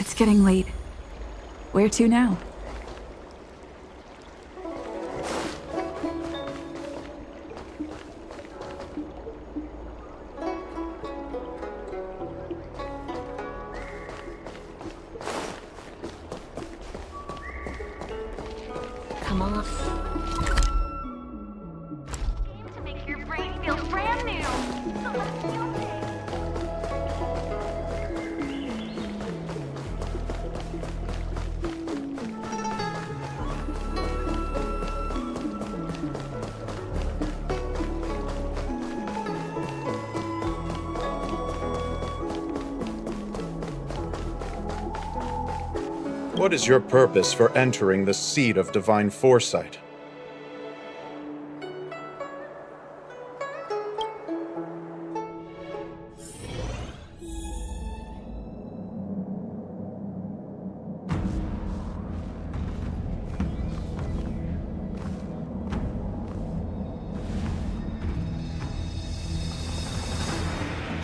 It's getting late. Where to now? Come on. To make your brain feel brand new. So let's feel big. What is your purpose for entering the seat of divine foresight?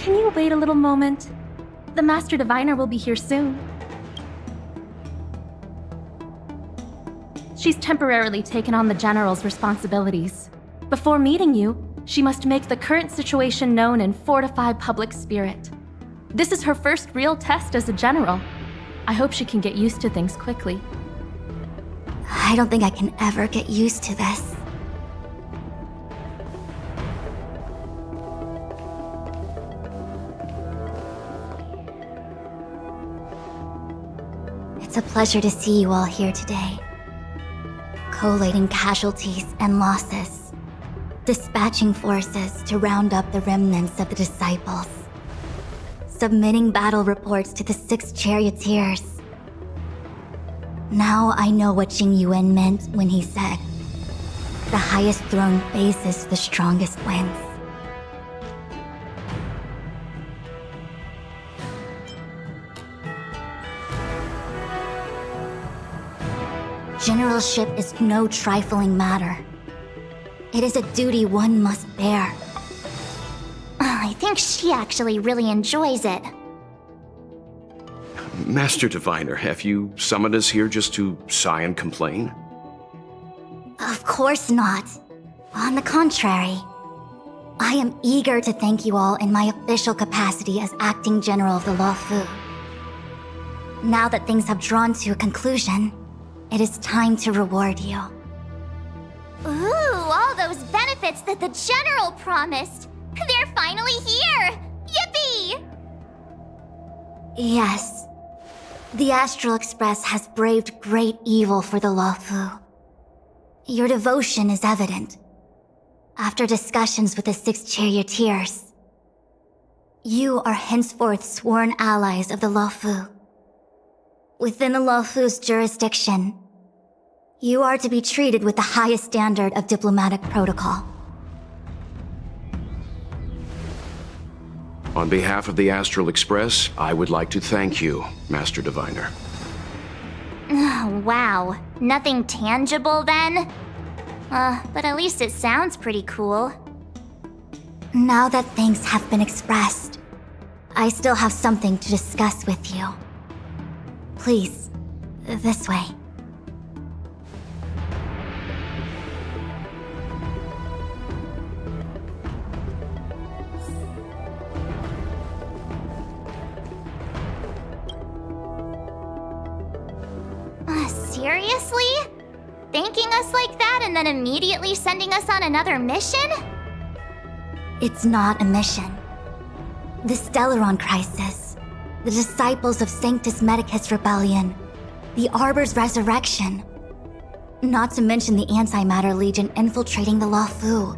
Can you wait a little moment? The Master Diviner will be here soon. She's temporarily taken on the General's responsibilities. Before meeting you, she must make the current situation known and fortify public spirit. This is her first real test as a General. I hope she can get used to things quickly. I don't think I can ever get used to this. It's a pleasure to see you all here today. Collating casualties and losses. Dispatching forces to round up the remnants of the disciples. Submitting battle reports to the 6 charioteers. Now I know what Jing Yuan meant when he said, "The highest throne faces the strongest wins." Generalship is no trifling matter. It is a duty one must bear. I think she actually really enjoys it. Master Diviner, have you summoned us here just to sigh and complain? Of course not. On the contrary, I am eager to thank you all in my official capacity as acting general of the Luofu. Now that things have drawn to a conclusion, it is time to reward you. Ooh, all those benefits that the General promised! They're finally here! Yippee! Yes. The Astral Express has braved great evil for the Luofu. Your devotion is evident. After discussions with the 6 charioteers, you are henceforth sworn allies of the Luofu. Within the Luofu's jurisdiction, you are to be treated with the highest standard of diplomatic protocol. On behalf of the Astral Express, I would like to thank you, Master Diviner. Wow, nothing tangible then? But at least it sounds pretty cool. Now that thanks have been expressed, I still have something to discuss with you. Please, this way. Seriously? Thanking us like that and then immediately sending us on another mission? It's not a mission. The Stellaron Crisis, the Disciples of Sanctus Medicus Rebellion, the Arbor's resurrection. Not to mention the Antimatter Legion infiltrating the Luofu.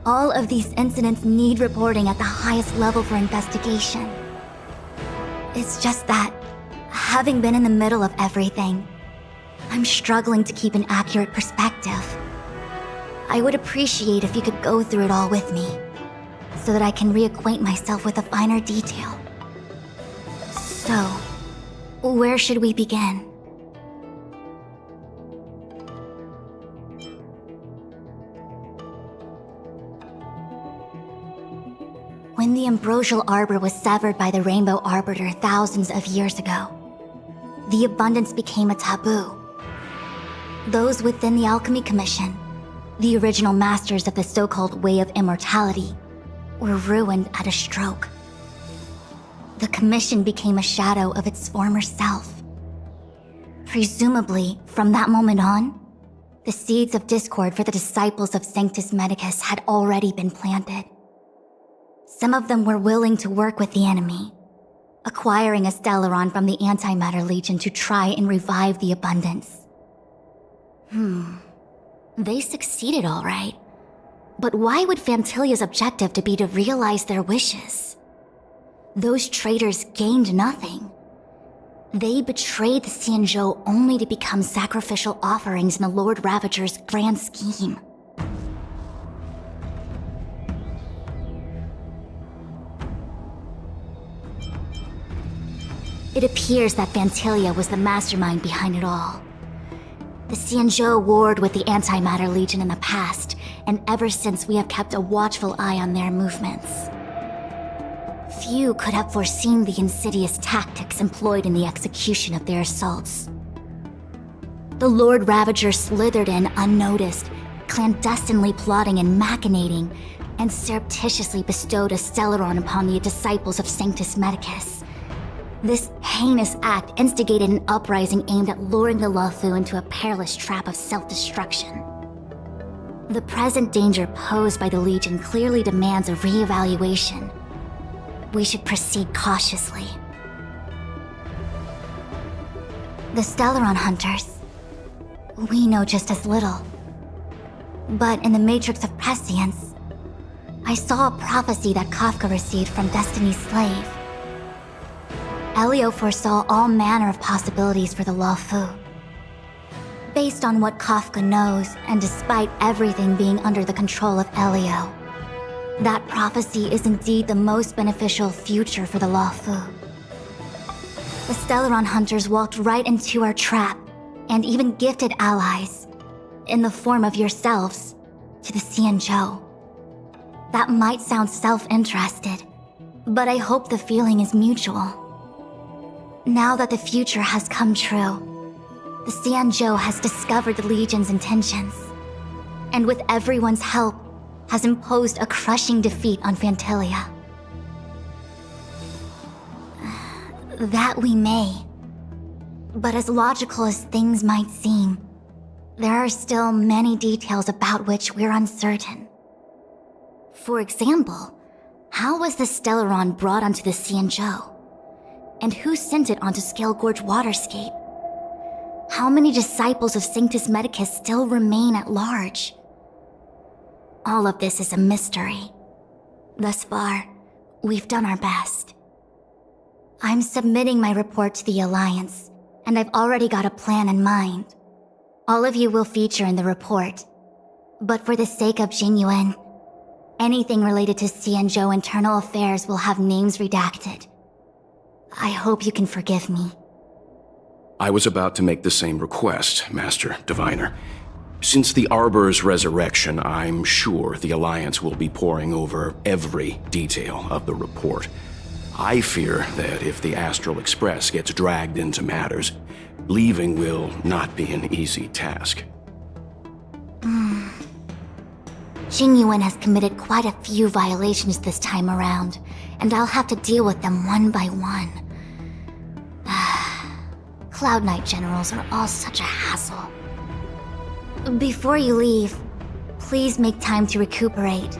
All of these incidents need reporting at the highest level for investigation. It's just that, having been in the middle of everything, I'm struggling to keep an accurate perspective. I would appreciate if you could go through it all with me, so that I can reacquaint myself with the finer detail. So, where should we begin? When the ambrosial arbor was severed by the Rainbow Arbiter thousands of years ago, the abundance became a taboo. Those within the Alchemy Commission, the original masters of the so-called Way of Immortality, were ruined at a stroke. The Commission became a shadow of its former self. Presumably, from that moment on, the seeds of discord for the disciples of Sanctus Medicus had already been planted. Some of them were willing to work with the enemy, acquiring a Stellaron from the Antimatter Legion to try and revive the abundance. They succeeded all right. But why would Fantilia's objective to be to realize their wishes? Those traitors gained nothing. They betrayed the Xianzhou only to become sacrificial offerings in the Lord Ravager's grand scheme. It appears that Fantilia was the mastermind behind it all. The Xianzhou warred with the Antimatter Legion in the past, and ever since we have kept a watchful eye on their movements. Few could have foreseen the insidious tactics employed in the execution of their assaults. The Lord Ravager slithered in unnoticed, clandestinely plotting and machinating, and surreptitiously bestowed a Stellaron upon the disciples of Sanctus Medicus. This heinous act instigated an uprising aimed at luring the Luofu into a perilous trap of self-destruction. The present danger posed by the Legion clearly demands a re-evaluation. We should proceed cautiously. The Stellaron Hunters. We know just as little. But in the Matrix of Prescience, I saw a prophecy that Kafka received from Destiny's slave. Elio foresaw all manner of possibilities for the Luofu. Based on what Kafka knows, and despite everything being under the control of Elio, that prophecy is indeed the most beneficial future for the Luofu. The Stellaron Hunters walked right into our trap, and even gifted allies, in the form of yourselves, to the Xianzhou. That might sound self-interested, but I hope the feeling is mutual. Now that the future has come true, the Xianzhou has discovered the Legion's intentions, and with everyone's help, has imposed a crushing defeat on Fantilia. That we may. But as logical as things might seem, there are still many details about which we're uncertain. For example, how was the Stellaron brought onto the Xianzhou? And who sent it onto Scale Gorge Waterscape? How many disciples of Sanctus Medicus still remain at large? All of this is a mystery. Thus far, we've done our best. I'm submitting my report to the Alliance, and I've already got a plan in mind. All of you will feature in the report. But for the sake of Jinyuan, anything related to Xianzhou internal affairs will have names redacted. I hope you can forgive me. I was about to make the same request, Master Diviner. Since the Arbor's resurrection, I'm sure the Alliance will be poring over every detail of the report. I fear that if the Astral Express gets dragged into matters, leaving will not be an easy task. Jinyuan has committed quite a few violations this time around, and I'll have to deal with them one by one. Cloud Knight generals are all such a hassle. Before you leave, please make time to recuperate.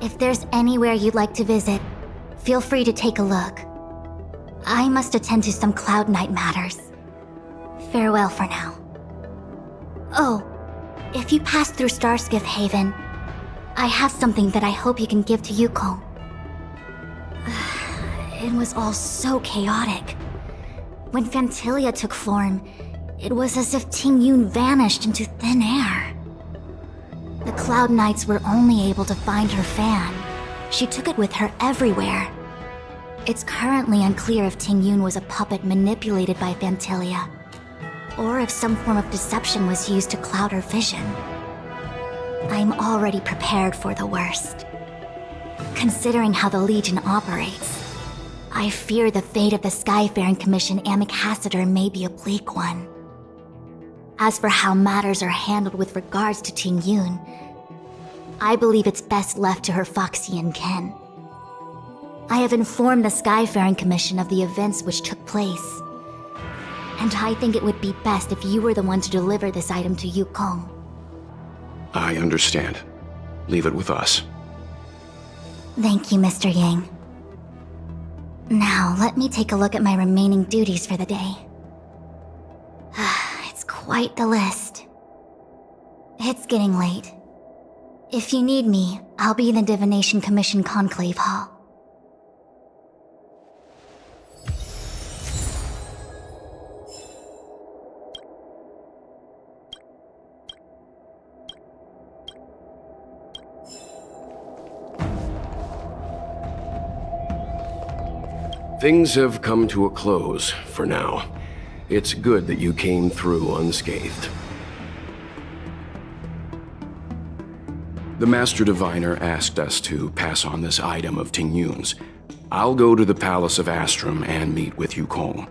If there's anywhere you'd like to visit, feel free to take a look. I must attend to some Cloud Knight matters. Farewell for now. Oh, if you pass through Starskiff Haven, I have something that I hope you can give to Yuko. It was all so chaotic. When Fantilia took form, it was as if Tingyun vanished into thin air. The Cloud Knights were only able to find her fan. She took it with her everywhere. It's currently unclear if Tingyun was a puppet manipulated by Fantilia, or if some form of deception was used to cloud her vision. I'm already prepared for the worst. Considering how the Legion operates, I fear the fate of the Skyfaring Commission ambassador may be a bleak one. As for how matters are handled with regards to Ting Yun, I believe it's best left to her Foxian kin. I have informed the Skyfaring Commission of the events which took place, and I think it would be best if you were the one to deliver this item to Yukong. I understand. Leave it with us. Thank you, Mr. Yang. Now, let me take a look at my remaining duties for the day. It's quite the list. It's getting late. If you need me, I'll be in the Divination Commission Conclave Hall. Things have come to a close for now. It's good that you came through unscathed. The Master Diviner asked us to pass on this item of Ting Yun's. I'll go to the Palace of Astrum and meet with Yukong.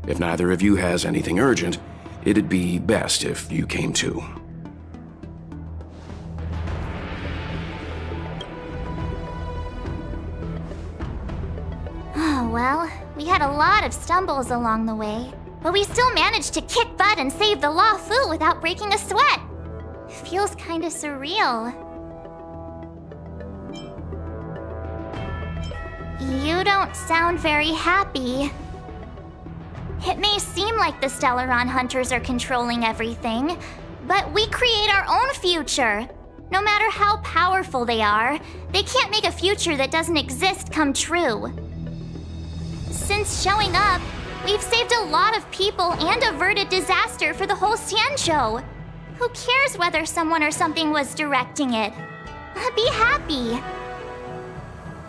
If neither of you has anything urgent, it'd be best if you came too. Well, we had a lot of stumbles along the way, but we still managed to kick butt and save the Law Fu without breaking a sweat. Feels kinda surreal. You don't sound very happy. It may seem like the Stellaron Hunters are controlling everything, but we create our own future. No matter how powerful they are, they can't make a future that doesn't exist come true. Since showing up, we've saved a lot of people and averted disaster for the whole Xianzhou. Who cares whether someone or something was directing it? Be happy.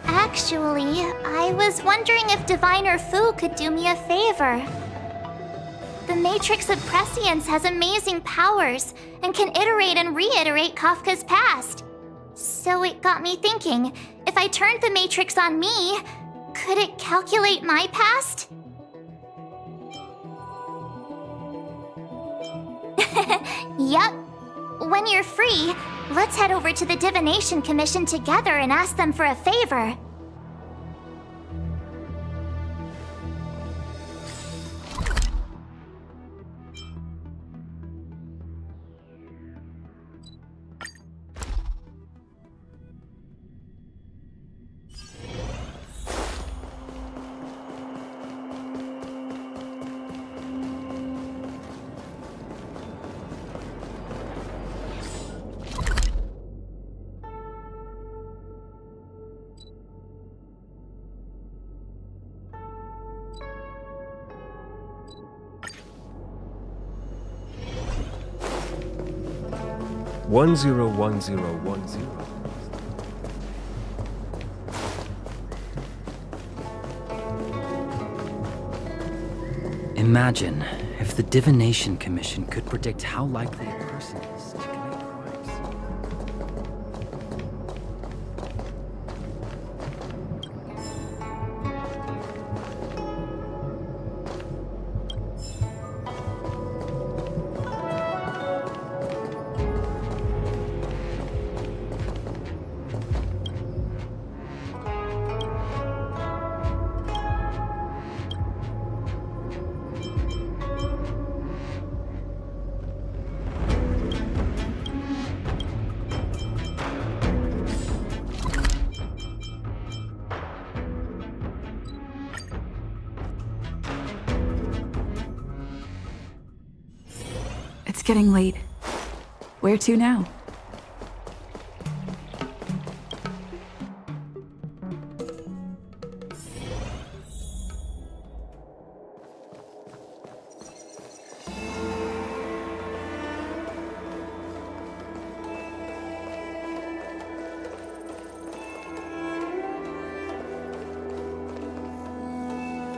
Actually, I was wondering if Diviner Fu could do me a favor. The Matrix of Prescience has amazing powers and can iterate and reiterate Kafka's past. So it got me thinking, if I turned the Matrix on me, could it calculate my past? Yup. When you're free, let's head over to the Divination Commission together and ask them for a favor. One zero 101010. Imagine if the Divination Commission could predict how likely a person is to commit crimes. It's getting late. Where to now?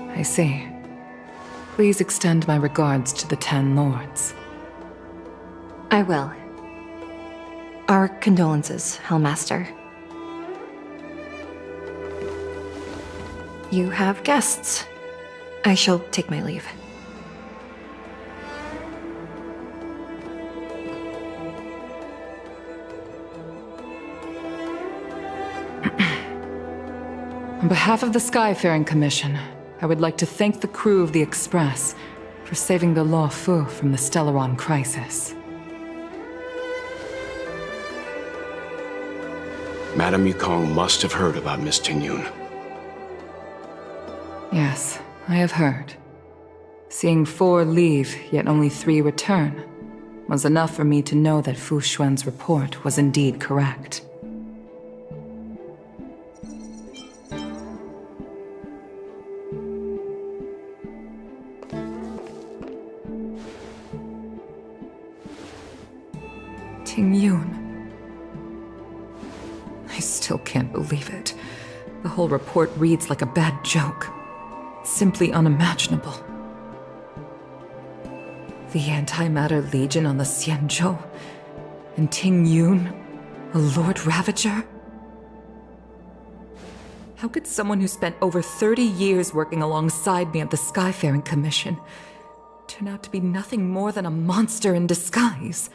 I see. Please extend my regards to the 10 Lords. I will. Our condolences, Hellmaster. You have guests. I shall take my leave. On behalf of the Skyfaring Commission, I would like to thank the crew of the Express for saving the Law Fu from the Stellaron crisis. Madame Yukong must have heard about Miss Tingyun. Yes, I have heard. Seeing 4 leave, yet only 3 return, was enough for me to know that Fu Xuan's report was indeed correct. Tingyun. I still can't believe it. The whole report reads like a bad joke. It's simply unimaginable. The Antimatter Legion on the Xianzhou, and Tingyun, a Lord Ravager? How could someone who spent over 30 years working alongside me at the Skyfaring Commission turn out to be nothing more than a monster in disguise?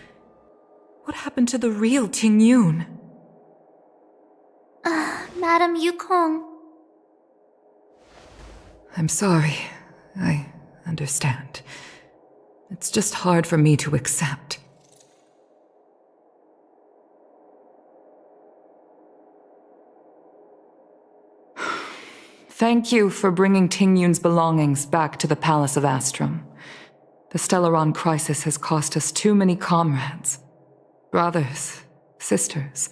What happened to the real Tingyun? Madame Yukong. I'm sorry. I understand. It's just hard for me to accept. Thank you for bringing Tingyun's belongings back to the Palace of Astrum. The Stellaron crisis has cost us too many comrades. Brothers, sisters,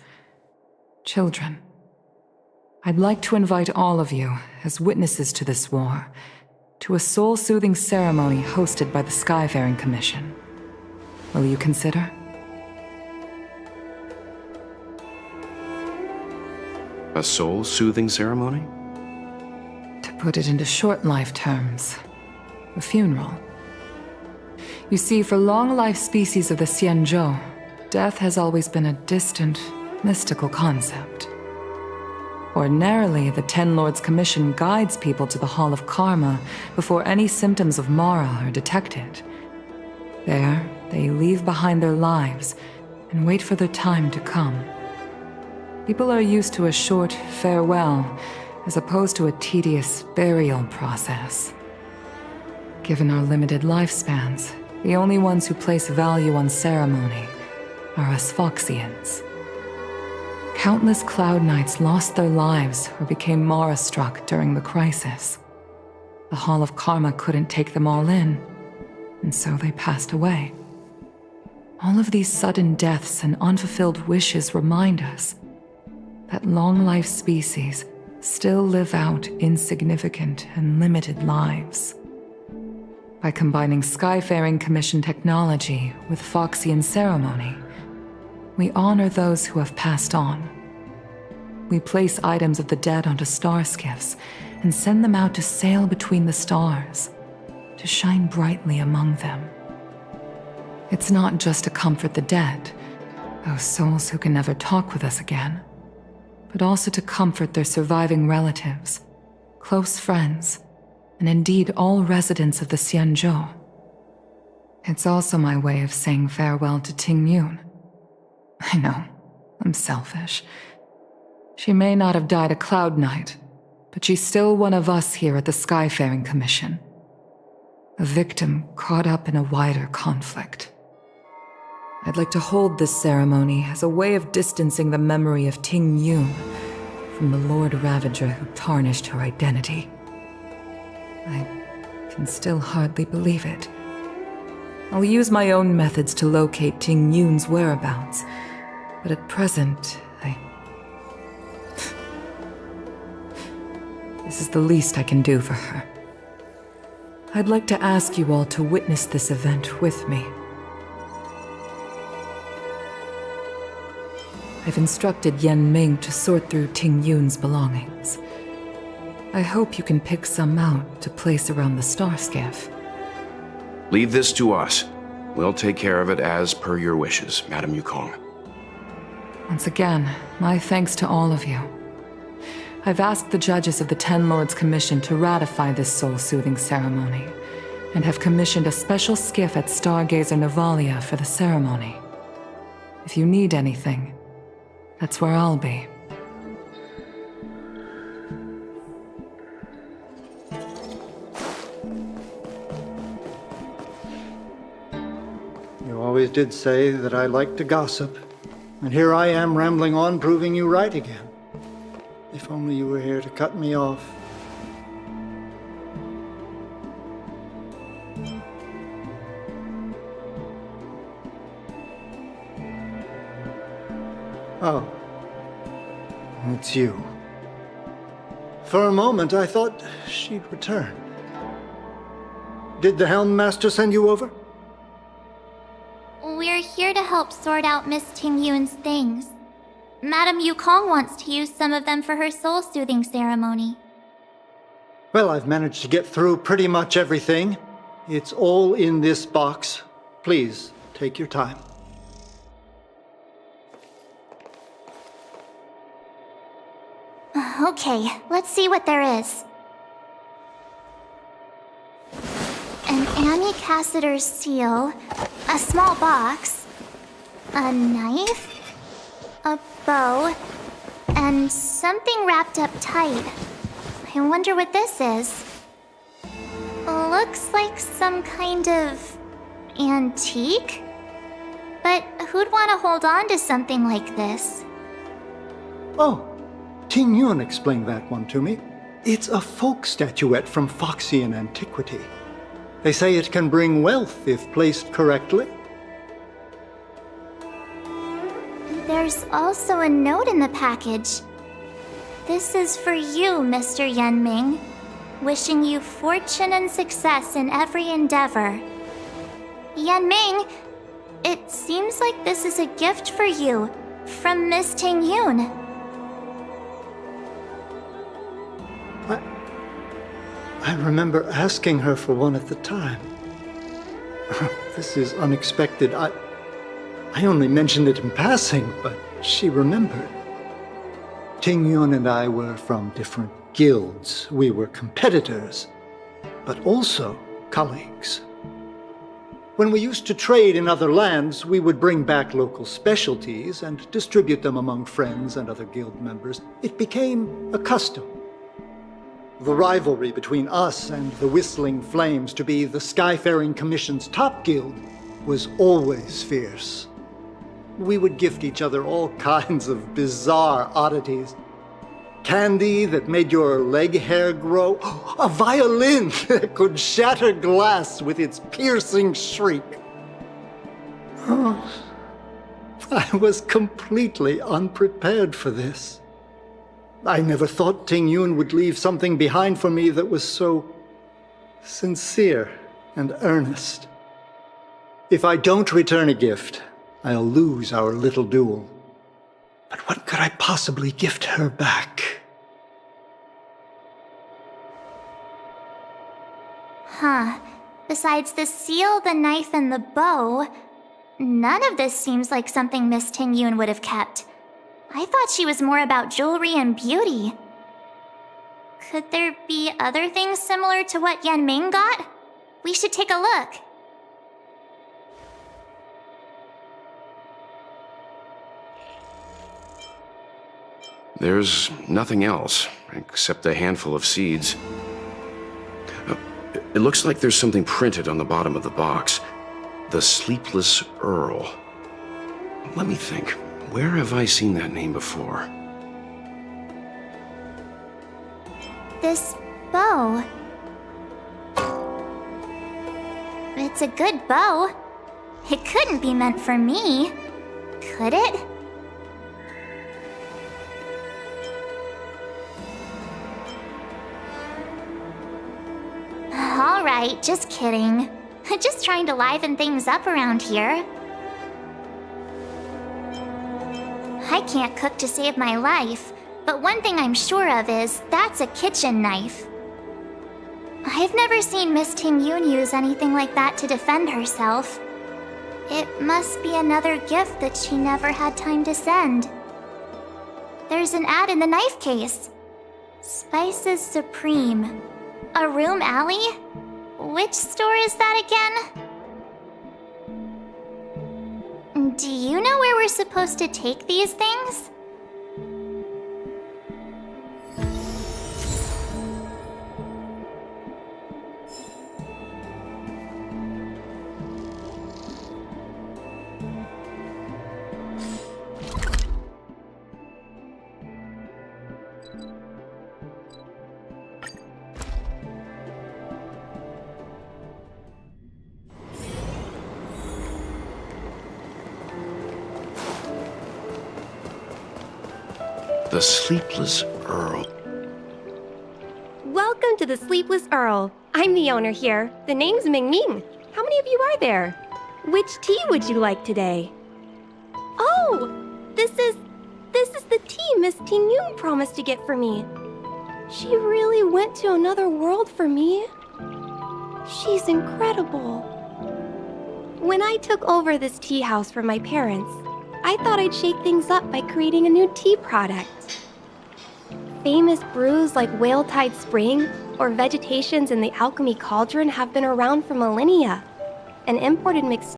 children. I'd like to invite all of you, as witnesses to this war, to a soul-soothing ceremony hosted by the Skyfaring Commission. Will you consider? A soul-soothing ceremony? To put it into short life terms, a funeral. You see, for long-life species of the Xianzhou, death has always been a distant, mystical concept. Ordinarily, the Ten Lords Commission guides people to the Hall of Karma before any symptoms of Mara are detected. There, they leave behind their lives and wait for their time to come. People are used to a short farewell as opposed to a tedious burial process. Given our limited lifespans, the only ones who place value on ceremony are us Foxians. Countless Cloud Knights lost their lives or became Mara-struck during the crisis. The Hall of Karma couldn't take them all in, and so they passed away. All of these sudden deaths and unfulfilled wishes remind us that long-life species still live out insignificant and limited lives. By combining Skyfaring Commission technology with Foxian ceremony, we honor those who have passed on. We place items of the dead onto star skiffs and send them out to sail between the stars, to shine brightly among them. It's not just to comfort the dead, those souls who can never talk with us again, but also to comfort their surviving relatives, close friends, and indeed all residents of the Xianzhou. It's also my way of saying farewell to Tingyun. I know, I'm selfish. She may not have died a Cloud Knight, but she's still one of us here at the Skyfaring Commission. A victim caught up in a wider conflict. I'd like to hold this ceremony as a way of distancing the memory of Tingyun from the Lord Ravager who tarnished her identity. I can still hardly believe it. I'll use my own methods to locate Tingyun's whereabouts, but at present, This is the least I can do for her. I'd like to ask you all to witness this event with me. I've instructed Yen Ming to sort through Tingyun's belongings. I hope you can pick some out to place around the star skiff. Leave this to us. We'll take care of it as per your wishes, Madame Yukong. Once again, my thanks to all of you. I've asked the judges of the Ten Lords Commission to ratify this soul-soothing ceremony, and have commissioned a special skiff at Stargazer Navalia for the ceremony. If you need anything, that's where I'll be. You always did say that I like to gossip, and here I am rambling on, proving you right again. If only you were here to cut me off. Oh, it's you. For a moment, I thought she'd return. Did the Helm Master send you over? We're here to help sort out Miss Ting Yun's things. Madame Yukong wants to use some of them for her soul-soothing ceremony. Well, I've managed to get through pretty much everything. It's all in this box. Please, take your time. Okay, let's see what there is. An Annie Cassiter's seal, a small box, a knife, a bow, and something wrapped up tight. I wonder what this is. Looks like some kind of antique? But who'd want to hold on to something like this? Oh, Ting Yun explained that one to me. It's a folk statuette from Foxian antiquity. They say it can bring wealth if placed correctly. There's also a note in the package. This is for you, Mr. Yenming. Wishing you fortune and success in every endeavor. Yenming, it seems like this is a gift for you from Miss Ting Yun. I remember asking her for one at the time. This is unexpected. I only mentioned it in passing, but she remembered. Ting Yun and I were from different guilds. We were competitors, but also colleagues. When we used to trade in other lands, we would bring back local specialties and distribute them among friends and other guild members. It became a custom. The rivalry between us and the Whistling Flames to be the Skyfaring Commission's top guild was always fierce. We would gift each other all kinds of bizarre oddities. Candy that made your leg hair grow. A violin that could shatter glass with its piercing shriek. Oh, I was completely unprepared for this. I never thought Ting Yun would leave something behind for me that was so sincere and earnest. If I don't return a gift, I'll lose our little duel. But what could I possibly gift her back? Huh. Besides the seal, the knife, and the bow, none of this seems like something Miss Ting Yun would have kept. I thought she was more about jewelry and beauty. Could there be other things similar to what Yenming got? We should take a look. There's nothing else, except a handful of seeds. It looks like there's something printed on the bottom of the box. The Sleepless Earl. Let me think. Where have I seen that name before? This bow. It's a good bow. It couldn't be meant for me, could it? All right, just kidding. Just trying to liven things up around here. I can't cook to save my life, but one thing I'm sure of is that's a kitchen knife. I've never seen Miss Ting Yun use anything like that to defend herself. It must be another gift that she never had time to send. There's an ad in the knife case. Spices Supreme. A room alley? Which store is that again? Do you know where we're supposed to take these things? The Sleepless Earl. Welcome to the Sleepless Earl. I'm the owner here. The name's Ming Ming. How many of you are there? Which tea would you like today? Oh, this is the tea Miss Ting Yun promised to get for me. She really went to another world for me. She's incredible. When I took over this tea house from my parents, I thought I'd shake things up by creating a new tea product. Famous brews like Whale Tide Spring or Vegetations in the Alchemy Cauldron have been around for millennia. An imported mixed